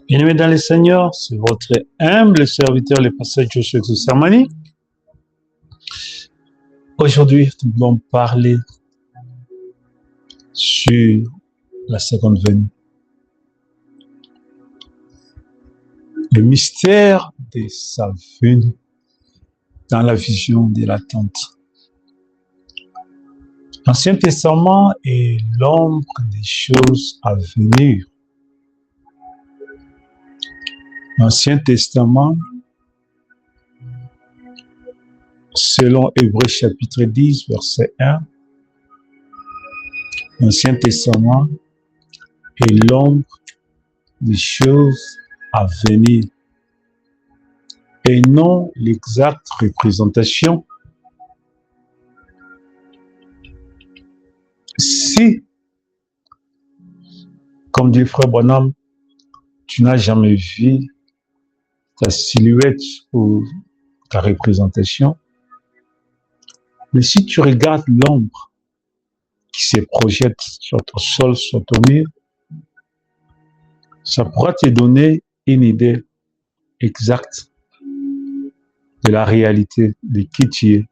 Bien-aimés dans le Seigneur, c'est votre humble serviteur, le pasteur Joshua Sermani. Aujourd'hui, nous allons parler sur la seconde venue. Le mystère de sa venue dans la vision de l'attente. L'Ancien Testament est l'ombre des choses à venir. L'Ancien Testament, selon Hébreux chapitre 10, verset 1, l'Ancien Testament est l'ombre des choses à venir et non l'exacte représentation. Si, comme dit le frère Bonhomme, tu n'as jamais vu ta silhouette ou ta représentation, mais si tu regardes l'ombre qui se projette sur ton sol, sur ton mur, ça pourra te donner une idée exacte de la réalité de qui tu es.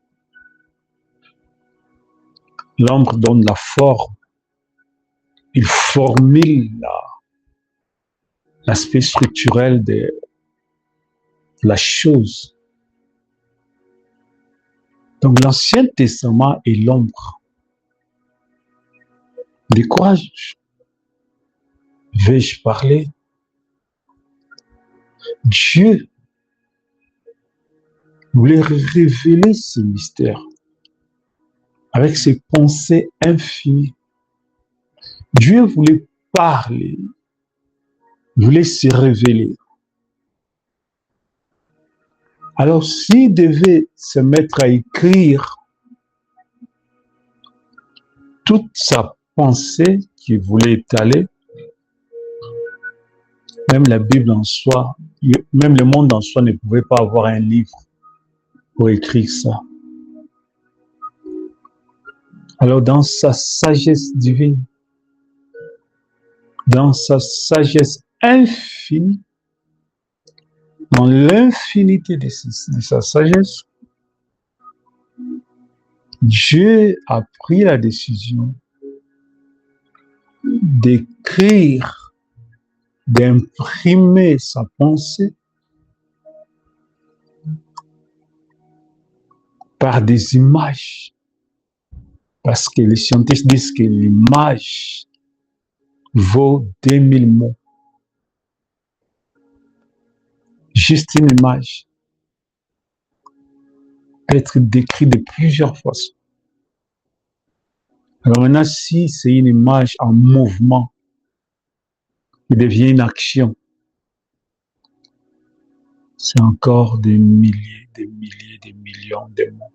L'ombre donne la forme, il formule l'aspect structurel de la chose. Donc l'Ancien Testament est l'ombre. De quoi vais-je parler? Dieu voulait révéler ce mystère avec ses pensées infinies. Dieu voulait parler, voulait se révéler. Alors, s'il devait se mettre à écrire toute sa pensée qu'il voulait étaler, même la Bible en soi, même le monde en soi ne pouvait pas avoir un livre pour écrire ça. Alors, dans sa sagesse divine, dans sa sagesse infinie, dans l'infinité de sa sagesse, Dieu a pris la décision d'écrire, d'imprimer sa pensée par des images. Parce que les scientifiques disent que l'image vaut 2000 mots. Juste une image peut être décrite de plusieurs façons. Alors maintenant, si c'est une image en mouvement, il devient une action. C'est encore des milliers, des millions de mots.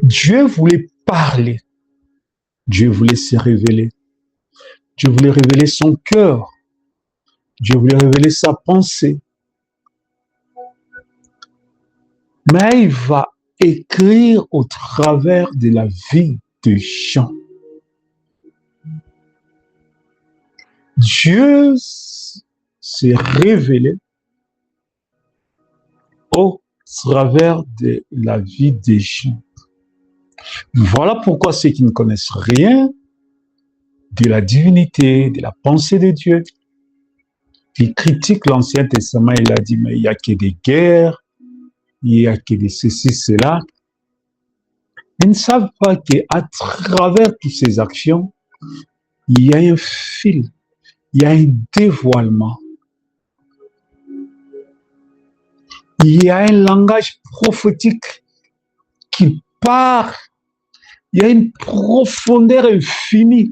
Dieu voulait parler. Dieu voulait se révéler. Dieu voulait révéler son cœur. Dieu voulait révéler sa pensée. Mais il va écrire au travers de la vie des gens. Dieu s'est révélé au travers de la vie des gens. Voilà pourquoi ceux qui ne connaissent rien de la divinité, de la pensée de Dieu, ils critiquent l'Ancien Testament. Il a dit, mais il n'y a que des guerres, il n'y a que des ceci, cela. Ils ne savent pas qu'à travers toutes ces actions, il y a un fil, il y a un dévoilement. Il y a un langage prophétique qui part. Il y a une profondeur infinie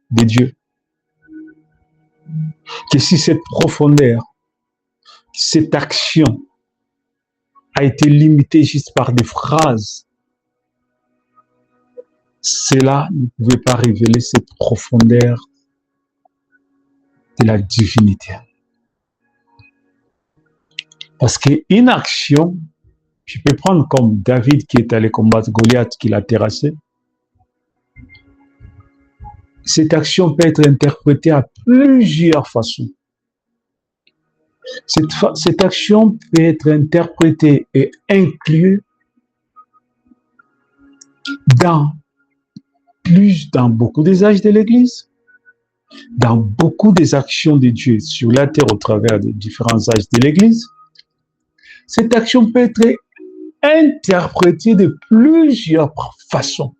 de Dieu. Que si cette profondeur, cette action a été limitée juste par des phrases, cela ne pouvait pas révéler cette profondeur de la divinité. Parce qu'une action, je peux prendre comme David qui est allé combattre Goliath, qui l'a terrassé. Cette action peut être interprétée à plusieurs façons. Cette action peut être interprétée et inclue dans beaucoup des âges de l'Église, dans beaucoup des actions de Dieu sur la terre au travers des différents âges de l'Église. Cette action peut être interprétée de plusieurs façons.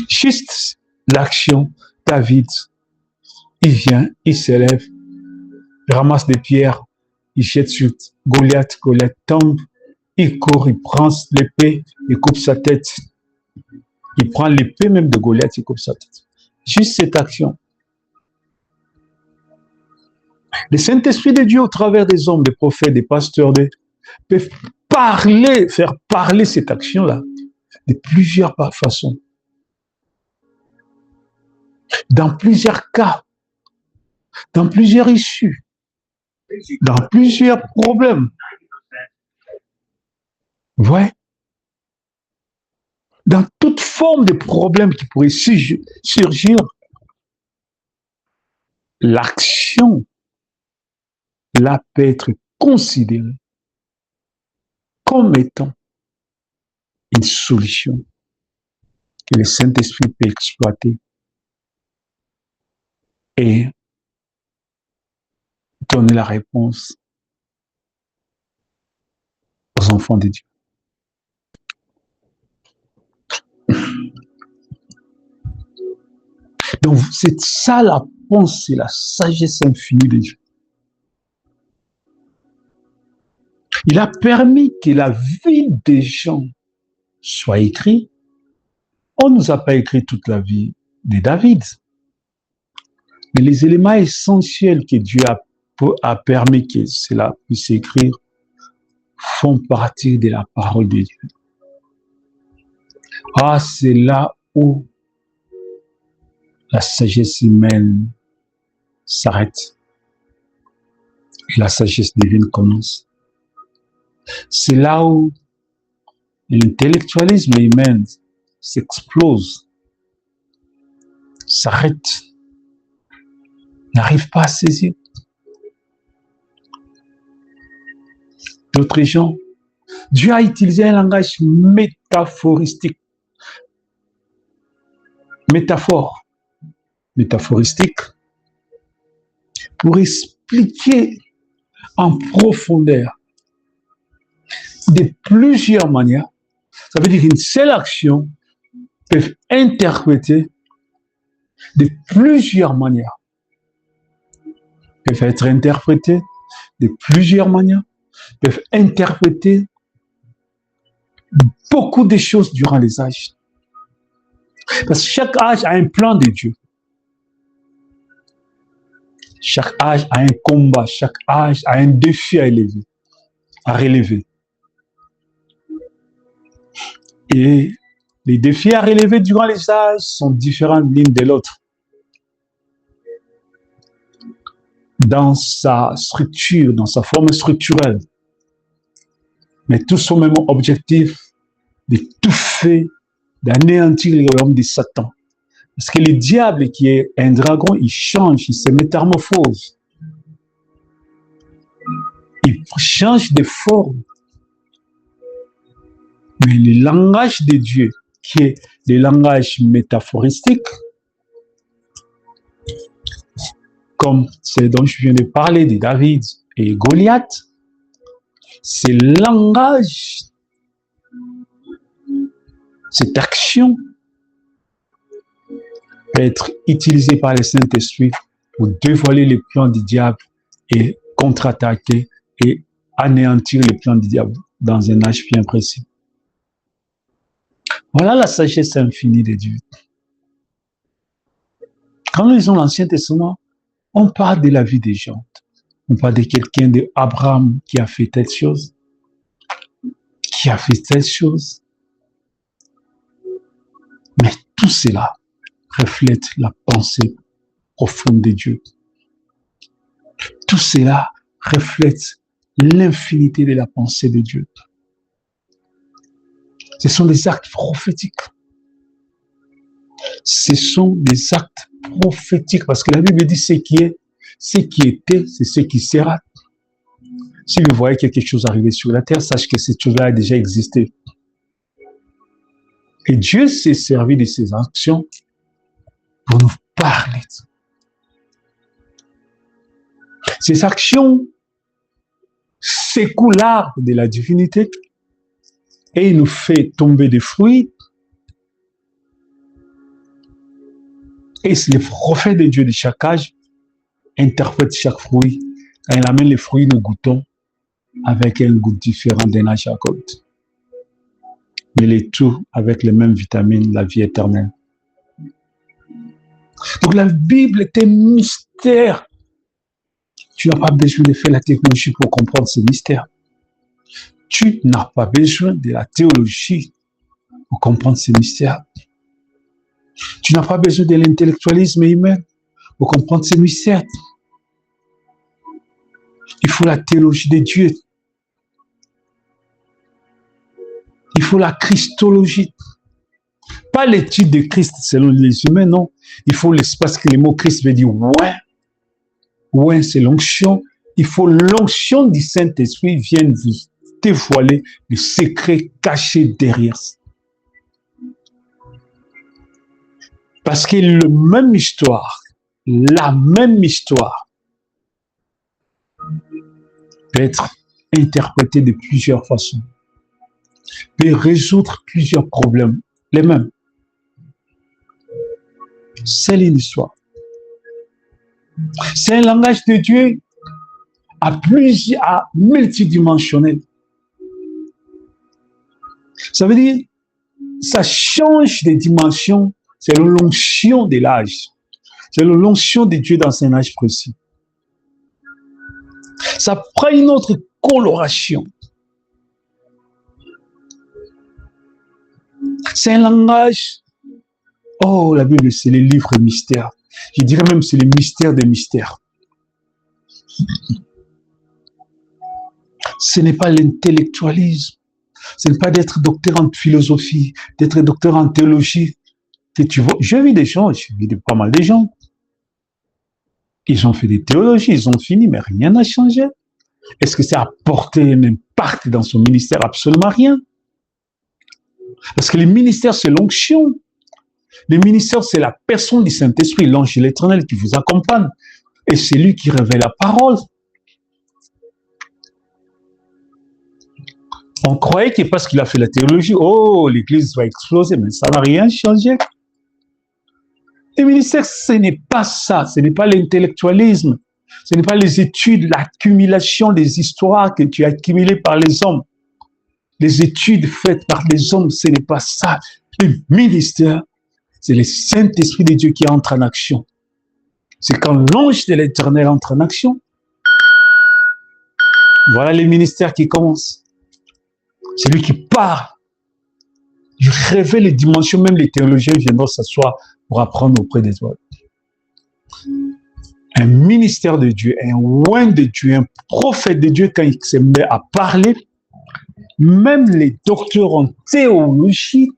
Juste l'action, David, il vient, il s'élève, il ramasse des pierres, il jette sur Goliath, Goliath tombe, il court, il prend l'épée, il coupe sa tête. Il prend l'épée même de Goliath, il coupe sa tête. Juste cette action. Le Saint-Esprit de Dieu, au travers des hommes, des prophètes, des pasteurs, peuvent faire parler cette action-là de plusieurs façons. Dans plusieurs cas, dans plusieurs issues, dans plusieurs problèmes. Ouais. Dans toute forme de problème qui pourrait surgir, l'action là peut être considérée comme étant une solution que le Saint-Esprit peut exploiter et donner la réponse aux enfants de Dieu. Donc, c'est ça la pensée, la sagesse infinie de Dieu. Il a permis que la vie des gens soit écrite. On ne nous a pas écrit toute la vie de David. Mais les éléments essentiels que Dieu a permis que cela puisse s'écrire font partie de la parole de Dieu. Ah, c'est là où la sagesse humaine s'arrête et la sagesse divine commence. C'est là où l'intellectualisme humain s'explose, s'arrête, n'arrive pas à saisir. D'autres gens, Dieu a utilisé un langage métaphoristique pour expliquer en profondeur de plusieurs manières. Ça veut dire qu'une seule action peut interpréter de plusieurs manières. Peuvent être interprétées de plusieurs manières, peuvent interpréter beaucoup de choses durant les âges. Parce que chaque âge a un plan de Dieu. Chaque âge a un combat, chaque âge a un défi à relever. Et les défis à relever durant les âges sont différents l'une de l'autre. Dans sa structure, dans sa forme structurelle. Mais tous ont le même objectif d'étouffer, d'anéantir le royaume de Satan. Parce que le diable qui est un dragon, il change, il se métamorphose. Il change de forme. Mais le langage de Dieu, qui est le langage métaphoristique, comme c'est dont je viens de parler de David et Goliath, c'est le langage, cette action peut être utilisée par le Saint-Esprit pour dévoiler les plans du diable et contre-attaquer et anéantir les plans du diable dans un âge bien précis. Voilà la sagesse infinie de Dieu. Quand nous lisons l'Ancien Testament, on parle de la vie des gens. On parle de quelqu'un d'Abraham qui a fait telle chose, qui a fait telle chose. Mais tout cela reflète la pensée profonde de Dieu. Tout cela reflète l'infinité de la pensée de Dieu. Ce sont des actes prophétiques. Ce sont des actes prophétiques, parce que la Bible dit ce qui est, ce qui était, c'est ce qui sera. Si vous voyez quelque chose arriver sur la terre, sache que cette chose-là a déjà existé. Et Dieu s'est servi de ses actions pour nous parler. Ces actions secouent l'arbre de la divinité et il nous fait tomber des fruits. Et les prophètes de Dieu de chaque âge interprètent chaque fruit. Quand il amène les fruits, nous goûtons avec un goût différent d'un âge à l'autre. Mais les tout avec les mêmes vitamines, la vie éternelle. Donc la Bible est un mystère. Tu n'as pas besoin de faire la technologie pour comprendre ce mystère. Tu n'as pas besoin de la théologie pour comprendre ce mystère. Tu n'as pas besoin de l'intellectualisme humain pour comprendre ce mystère. Il faut la théologie de Dieu. Il faut la christologie. Pas l'étude de Christ selon les humains, non. Il faut l'espace que le mot Christ veut dire ouais. Ouais, c'est l'onction. Il faut l'onction du Saint-Esprit vienne vous dévoiler le secret caché derrière. Parce que la même histoire peut être interprétée de plusieurs façons, peut résoudre plusieurs problèmes, les mêmes. C'est une histoire. C'est un langage de Dieu à multidimensionnel. Ça veut dire, ça change de dimension selon l'onction de l'âge, selon l'onction de Dieu dans un âge précis. Ça prend une autre coloration. C'est un langage. Oh, la Bible, c'est les livres mystères. Je dirais même c'est les mystères des mystères. Ce n'est pas l'intellectualisme. Ce n'est pas d'être docteur en philosophie, d'être docteur en théologie. Que tu vois, j'ai vu des gens, j'ai vu pas mal de gens. Ils ont fait des théologies, ils ont fini, mais rien n'a changé. Est-ce que ça a apporté un impact dans son ministère? Absolument rien. Parce que le ministère, c'est l'onction. Le ministère, c'est la personne du Saint-Esprit, l'ange de l'Éternel qui vous accompagne. Et c'est lui qui révèle la parole. On croyait que parce qu'il a fait la théologie, oh, l'Église va exploser, mais ça n'a rien changé. Le ministère, ce n'est pas ça, ce n'est pas l'intellectualisme, ce n'est pas les études, l'accumulation des histoires que tu as accumulées par les hommes. Les études faites par les hommes, ce n'est pas ça. Le ministère, c'est le Saint-Esprit de Dieu qui entre en action. C'est quand l'ange de l'Éternel entre en action. Voilà les ministères qui commencent. C'est lui qui parle. Il révèle les dimensions, même les théologiens viendront s'asseoir pour apprendre auprès des autres. Un ministère de Dieu, un oint de Dieu, un prophète de Dieu, quand il se met à parler, même les docteurs en théologie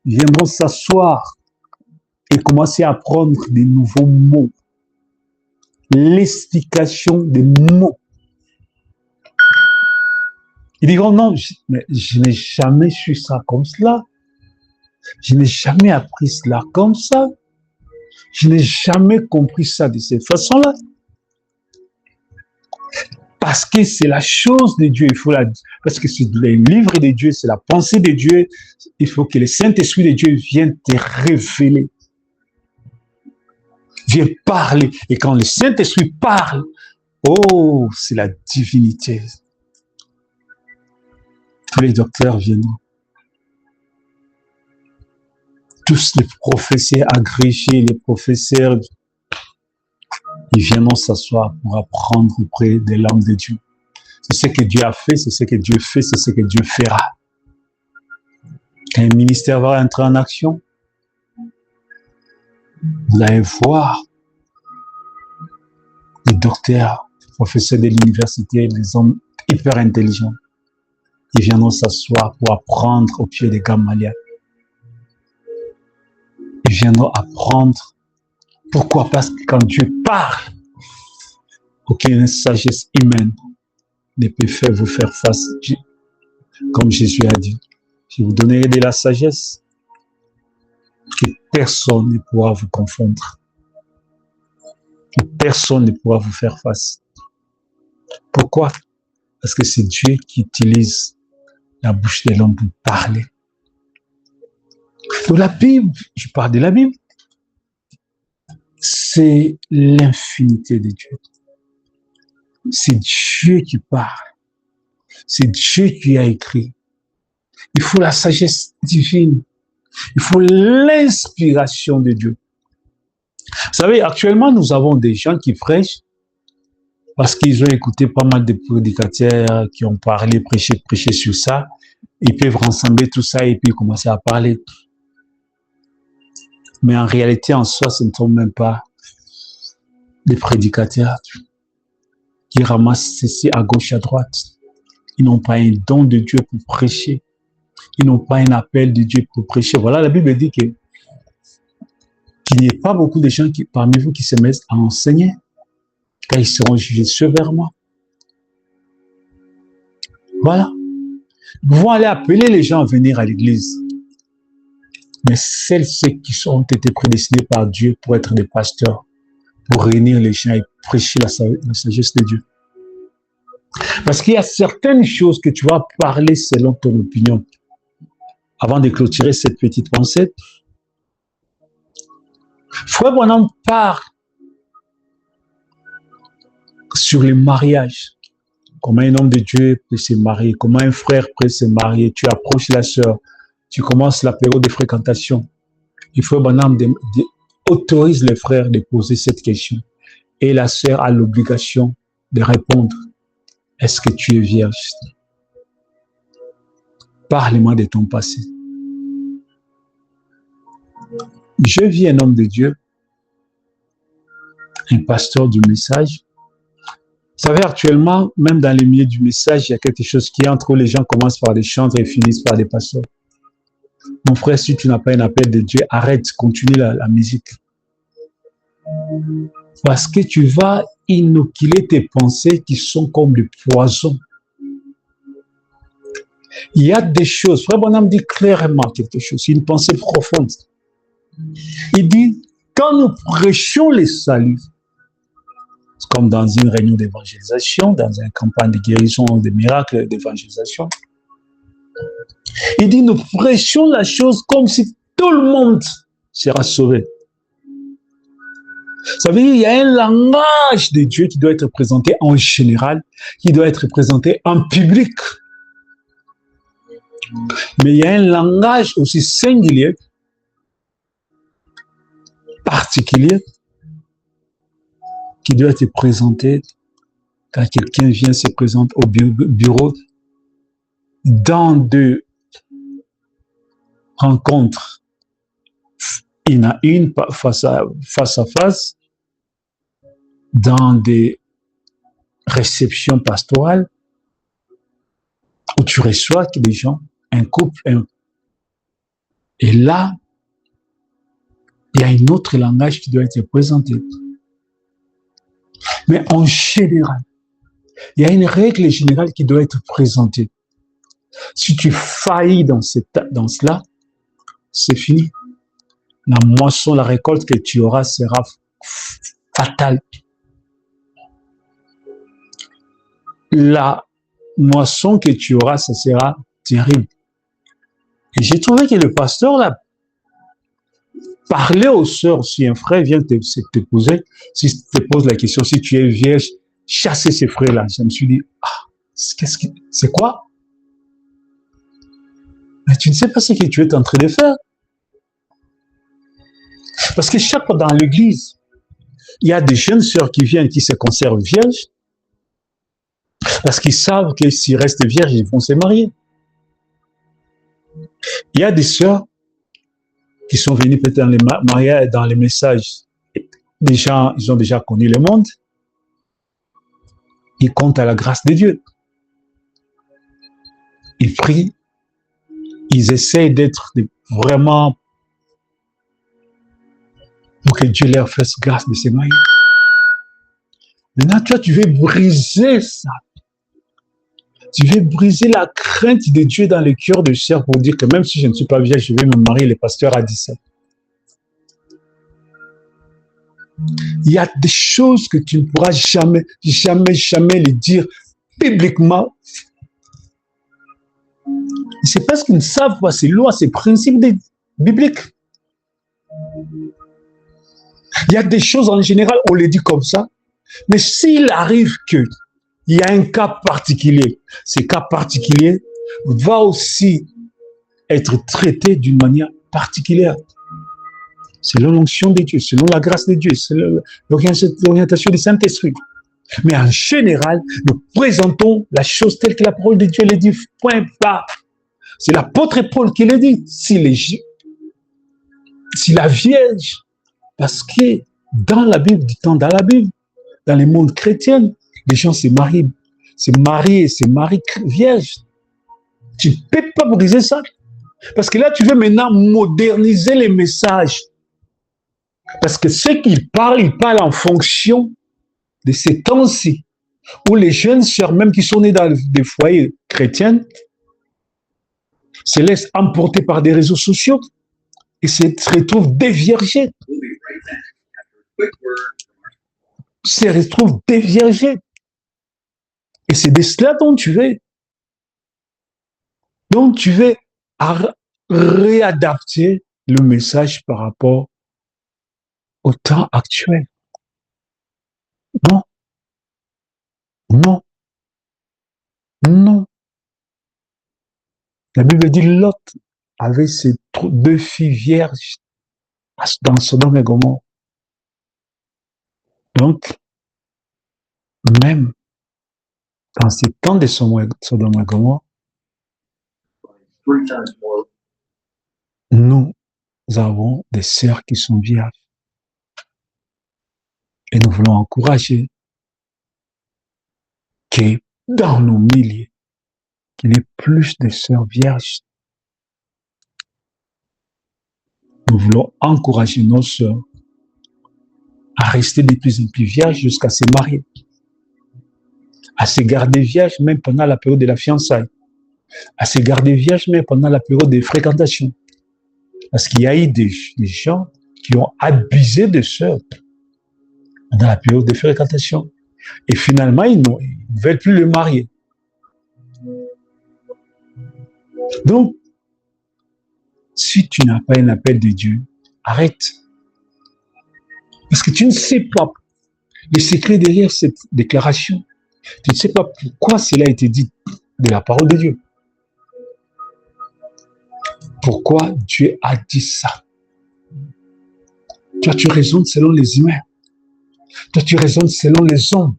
viendront s'asseoir et commencer à prendre des nouveaux mots. L'explication des mots. Ils diront non, mais je n'ai jamais su ça comme cela. Je n'ai jamais appris cela comme ça. Je n'ai jamais compris ça de cette façon-là. Parce que c'est la chose de Dieu. Parce que c'est le livre de Dieu, c'est la pensée de Dieu. Il faut que le Saint-Esprit de Dieu vienne te révéler. Viens parler. Et quand le Saint-Esprit parle, oh, c'est la divinité. Tous les docteurs viennent. Tous les professeurs agrégés, les professeurs, ils viendront s'asseoir pour apprendre auprès de l'homme de Dieu. C'est ce que Dieu a fait, c'est ce que Dieu fait, c'est ce que Dieu fera. Quand un ministère va entrer en action, vous allez voir les docteurs, les professeurs de l'université, les hommes hyper intelligents. Ils viendront s'asseoir pour apprendre au pied des Gamaliel. viendront apprendre. Pourquoi? Parce que quand Dieu parle, aucune sagesse humaine ne peut vous faire face. Comme Jésus a dit, je vous donnerai de la sagesse que personne ne pourra vous confondre. Que personne ne pourra vous faire face. Pourquoi? Parce que c'est Dieu qui utilise la bouche de l'homme pour parler. Donc la Bible, je parle de la Bible, c'est l'infinité de Dieu. C'est Dieu qui parle. C'est Dieu qui a écrit. Il faut la sagesse divine. Il faut l'inspiration de Dieu. Vous savez, actuellement, nous avons des gens qui prêchent parce qu'ils ont écouté pas mal de prédicateurs qui ont parlé, prêché sur ça. Ils peuvent rassembler tout ça et puis commencer à parler. Mais en réalité, en soi, ce ne sont même pas des prédicateurs qui ramassent ceci à gauche, à droite. Ils n'ont pas un don de Dieu pour prêcher. Ils n'ont pas un appel de Dieu pour prêcher. Voilà, la Bible dit qu'il n'y ait pas beaucoup de gens parmi vous qui se mettent à enseigner, car ils seront jugés sévèrement. Voilà. Nous pouvons aller appeler les gens à venir à l'église. Mais ceux qui ont été prédestinés par Dieu pour être des pasteurs, pour réunir les gens et prêcher la sagesse de Dieu. Parce qu'il y a certaines choses que tu vas parler selon ton opinion. Avant de clôturer cette petite pensée, Frère Branham parle sur le mariage. Comment un homme de Dieu peut se marier, comment un frère peut se marier. Tu approches la sœur, tu commences la période de fréquentation. Et Frère Branham autorise les frères de poser cette question. Et la sœur a l'obligation de répondre. Est-ce que tu es vierge? Parle-moi de ton passé. Je vis un homme de Dieu, un pasteur du message. Vous savez, actuellement, même dans les milieux du message, il y a quelque chose qui est entre les gens commencent par des chantres et finissent par des pasteurs. Mon frère, si tu n'as pas un appel de Dieu, arrête, continue la musique. Parce que tu vas inoculer tes pensées qui sont comme du poison. Il y a des choses, Frère Branham dit clairement quelque chose, une pensée profonde. Il dit, quand nous prêchons les saluts, comme dans une réunion d'évangélisation, dans une campagne de guérison, de miracles d'évangélisation, il dit, nous prêchons la chose comme si tout le monde sera sauvé. Ça veut dire qu'il y a un langage de Dieu qui doit être présenté en général, qui doit être présenté en public. Mais il y a un langage aussi singulier, particulier, qui doit être présenté quand quelqu'un vient se présenter au bureau dans deux rencontres, une à une, face à face, dans des réceptions pastorales où tu reçois des gens, un couple, et là, il y a un autre langage qui doit être présenté. Mais en général, il y a une règle générale qui doit être présentée. Si tu faillis dans cela, c'est fini. La moisson, la récolte que tu auras sera fatale. La moisson que tu auras, ça sera terrible. Et j'ai trouvé que le pasteur là parlait aux sœurs, si un frère vient t'épouser, si te pose la question, si tu es vierge, chasser ces frères-là. Je me suis dit, c'est quoi? Mais tu ne sais pas ce que tu es en train de faire. Parce que chaque fois dans l'église, il y a des jeunes sœurs qui viennent, qui se conservent vierges, parce qu'ils savent que s'ils restent vierges, ils vont se marier. Il y a des sœurs qui sont venues peut-être dans les mariages, dans les messages. Des gens, ils ont déjà connu le monde. Ils comptent à la grâce de Dieu. Ils prient. Ils essayent d'être vraiment pour que Dieu leur fasse grâce de se marier. Maintenant, toi, tu veux briser ça. Tu veux briser la crainte de Dieu dans le cœur de sœur pour dire que même si je ne suis pas vierge, je vais me marier. Le pasteur a dit ça. Il y a des choses que tu ne pourras jamais les dire bibliquement. C'est parce qu'ils ne savent pas ces lois, ces principes bibliques. Il y a des choses en général, on les dit comme ça. Mais s'il arrive qu'il y a un cas particulier, ce cas particulier va aussi être traité d'une manière particulière. Selon l'onction de Dieu, selon la grâce de Dieu, selon l'orientation du Saint-Esprit. Mais en général, nous présentons la chose telle que la parole de Dieu le dit, point barre. C'est l'apôtre Paul qui le dit. Si la Vierge, parce que dans la Bible, du temps dans la Bible, dans les mondes chrétiens, les gens se marient vierges. Tu ne peux pas briser ça. Parce que là, tu veux maintenant moderniser les messages. Parce que ceux qui parlent, ils parlent en fonction de ces temps-ci, où les jeunes sœurs, même qui sont nées dans des foyers chrétiens, se laissent emporter par des réseaux sociaux et se retrouvent déviergés. Se retrouvent déviergés. Et c'est de cela dont tu veux. Donc tu veux réadapter le message par rapport au temps actuel. Non. Non. Non. La Bible dit Lot avait ses 2 filles vierges dans Sodome et Gomorrhe. Donc, même dans ces temps de Sodome et Gomorrhe, nous avons des sœurs qui sont vierges. Et nous voulons encourager que dans nos milliers, qu'il y ait plus de sœurs vierges. Nous voulons encourager nos sœurs à rester de plus en plus vierges jusqu'à se marier, à se garder vierges même pendant la période de la fiançailles, à se garder vierges même pendant la période de fréquentation. Parce qu'il y a eu des gens qui ont abusé de sœurs pendant la période de fréquentation. Et finalement, ils ne veulent plus le marier. Donc, si tu n'as pas un appel de Dieu, arrête. Parce que tu ne sais pas le secret derrière cette déclaration. Tu ne sais pas pourquoi cela a été dit de la parole de Dieu. Pourquoi Dieu a dit ça? Toi, tu raisonnes selon les humains. Toi, tu raisonnes selon les hommes.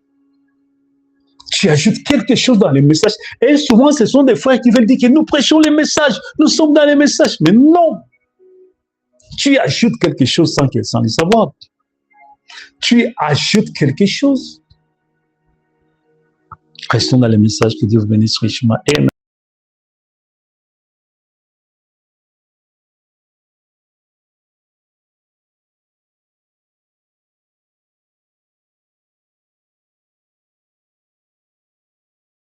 Tu ajoutes quelque chose dans les messages. Et souvent, ce sont des frères qui veulent dire que nous prêchons les messages. Nous sommes dans les messages. Mais non. Tu ajoutes quelque chose sans le savoir. Tu ajoutes quelque chose. Restons dans les messages. Que Dieu vous bénisse richement. Amen.